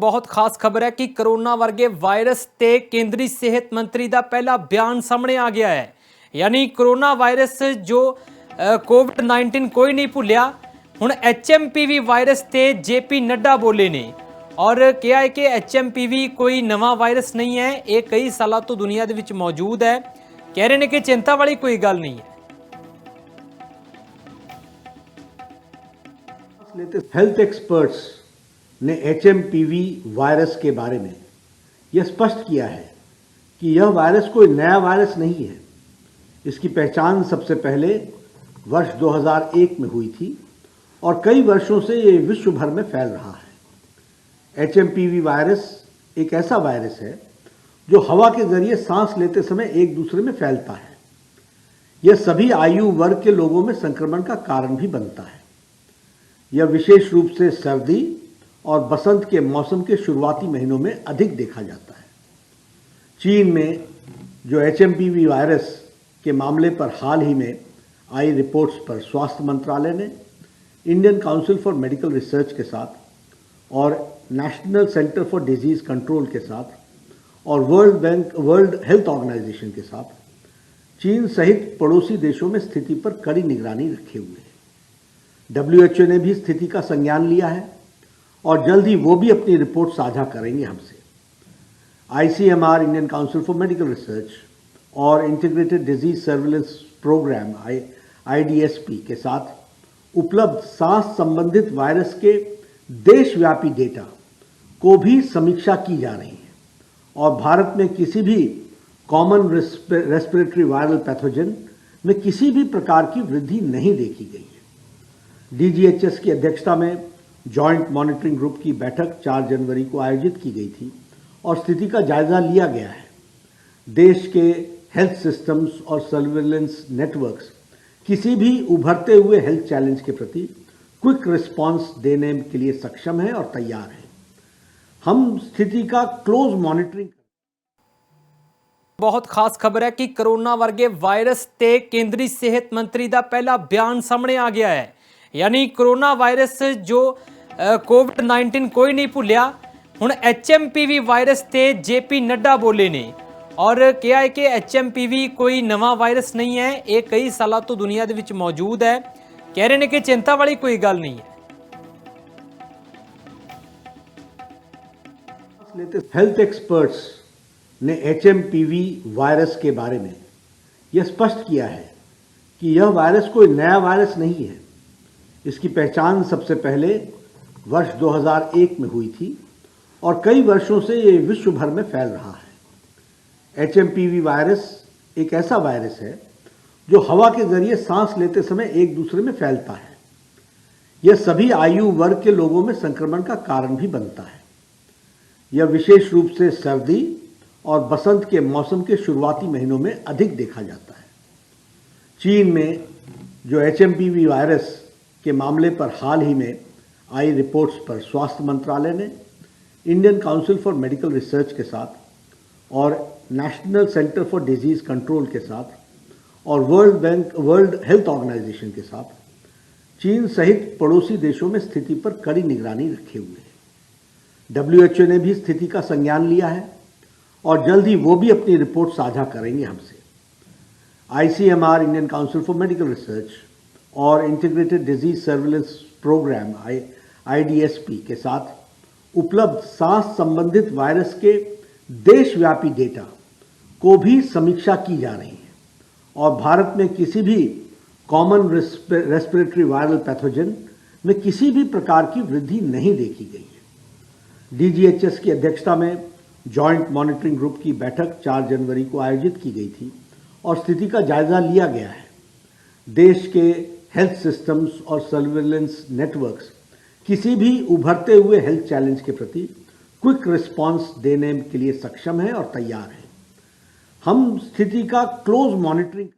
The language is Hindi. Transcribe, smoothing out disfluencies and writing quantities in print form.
बहुत ਖਾਸ ਖਬਰ ਹੈ ਕਿ ਕਰੋਨਾ ਵਰਗੇ ਵਾਇਰਸ ਤੇ ਕੇਂਦਰੀ ਸਿਹਤ ਮੰਤਰੀ ਦਾ ਪਹਿਲਾ ਬਿਆਨ ਸਾਹਮਣੇ ਆ ਗਿਆ ਹੈ। यानी कोरोना वायरस जो कोविड-19 कोई नहीं भुलिया। हुण HMPV वायरस ते JP नड्डा बोले ने और कहा है कि HMPV कोई नवा वायरस नहीं है, ये कई सालों तो दुनिया दे विच मौजूद है। कह रहे हैं कि चिंता वाली कोई गल नहीं है। हेल्थ एक्सपर्ट्स ने HMPV वायरस के बारे में यह स्पष्ट किया है कि यह वायरस कोई नया वायरस नहीं है। इसकी पहचान सबसे पहले वर्ष 2001 में हुई थी और कई वर्षों से ये विश्व भर में फैल रहा है। HMPV वायरस एक ऐसा वायरस है जो हवा के जरिए सांस लेते समय एक दूसरे में फैलता है। यह सभी आयु वर्ग के लोगों में संक्रमण का कारण भी बनता है। यह विशेष रूप से सर्दी और बसंत के मौसम के शुरुआती महीनों में अधिक देखा जाता है। चीन में जो HMPV वायरस के मामले पर हाल ही में आई रिपोर्ट्स पर स्वास्थ्य मंत्रालय ने Indian council for medical research के साथ और national centre for disease control के साथ और वर्ल्ड हेल्थ ऑर्गेनाइजेशन के साथ चीन सहित पड़ोसी देशों में स्थिति पर कड़ी निगरानी रखे हुए है। WHO ने भी स्थिति का संज्ञान लिया है और जल्द ही वो भी अपनी रिपोर्ट साझा करेंगे हमसे। ICMR Indian council for medical research और integrated disease surveillance program IDSP के साथ उपलब्ध सांस संबंधित वायरस के देशव्यापी डेटा को भी समीक्षा की जा रही है और भारत में किसी भी कॉमन रेस्पिरेटरी वायरल पैथोजन में किसी भी प्रकार की वृद्धि नहीं देखी गई है। DGHS की अध्यक्षता में जॉइंट मॉनिटरिंग ग्रुप की बैठक 4 जनवरी को आयोजित की गई थी और स्थिति का जायजा लिया गया है। देश के हेल्थ सिस्टम्स और सर्विलेंस नेटवर्क्स किसी भी उभरते हुए हेल्थ चैलेंज के प्रति क्विक रिस्पांस देने के लिए सक्षम है और तैयार है। हम स्थिति का क्लोज मॉनिटरिंग। बहुत खास खबर है कि कोरोना वर्गे वायरस ते केंद्रीय सेहत मंत्री का पहला बयान सामने आ गया है। यानी कोरोना वायरस जो कोविड-19 कोई नहीं भुलिया। हुण HMPV वायरस ते JP नड्डा बोले ने और कहा है कि HMPV कोई नवा वायरस नहीं है, ये कई सालों तो दुनिया दे विच मौजूद है। कह रहे हैं कि चिंता वाली कोई गल नहीं है। हेल्थ एक्सपर्ट्स ने HMPV वायरस के बारे में यह स्पष्ट किया है कि यह वायरस कोई नया वायरस नहीं है। इसकी पहचान सबसे पहले वर्ष 2001 में हुई थी और कई वर्षों से ये विश्व भर में फैल रहा है। HMPV वायरस एक ऐसा वायरस है जो हवा के जरिए सांस लेते समय एक दूसरे में फैलता है। यह सभी आयु वर्ग के लोगों में संक्रमण का कारण भी बनता है। यह विशेष रूप से सर्दी और बसंत के मौसम के शुरुआती महीनों में अधिक देखा जाता है। चीन में जो HMPV वायरस के मामले पर हाल ही में आई रिपोर्ट्स पर स्वास्थ्य मंत्रालय ने Indian council for medical research के साथ और national centre for disease control के साथ और वर्ल्ड हेल्थ ऑर्गेनाइजेशन के साथ चीन सहित पड़ोसी देशों में स्थिति पर कड़ी निगरानी रखे हुए है। WHO ने भी स्थिति का संज्ञान लिया है और जल्द ही वो भी अपनी रिपोर्ट साझा करेंगे हमसे। ICMR Indian council for medical research और integrated disease surveillance program IDSP के साथ उपलब्ध सांस संबंधित वायरस के देशव्यापी डेटा को भी समीक्षा की जा रही है और भारत में किसी भी कॉमन रेस्पिरेटरी वायरल पैथोजन में किसी भी प्रकार की वृद्धि नहीं देखी गई है। DGHS की अध्यक्षता में जॉइंट मॉनिटरिंग ग्रुप की बैठक 4 जनवरी को आयोजित की गई थी और स्थिति का जायजा लिया गया है। देश के हेल्थ सिस्टम्स और सर्विलेंस नेटवर्क्स किसी भी उभरते हुए हेल्थ चैलेंज के प्रति क्विक रिस्पांस देने के लिए सक्षम है और तैयार है। हम स्थिति का क्लोज मॉनिटरिंग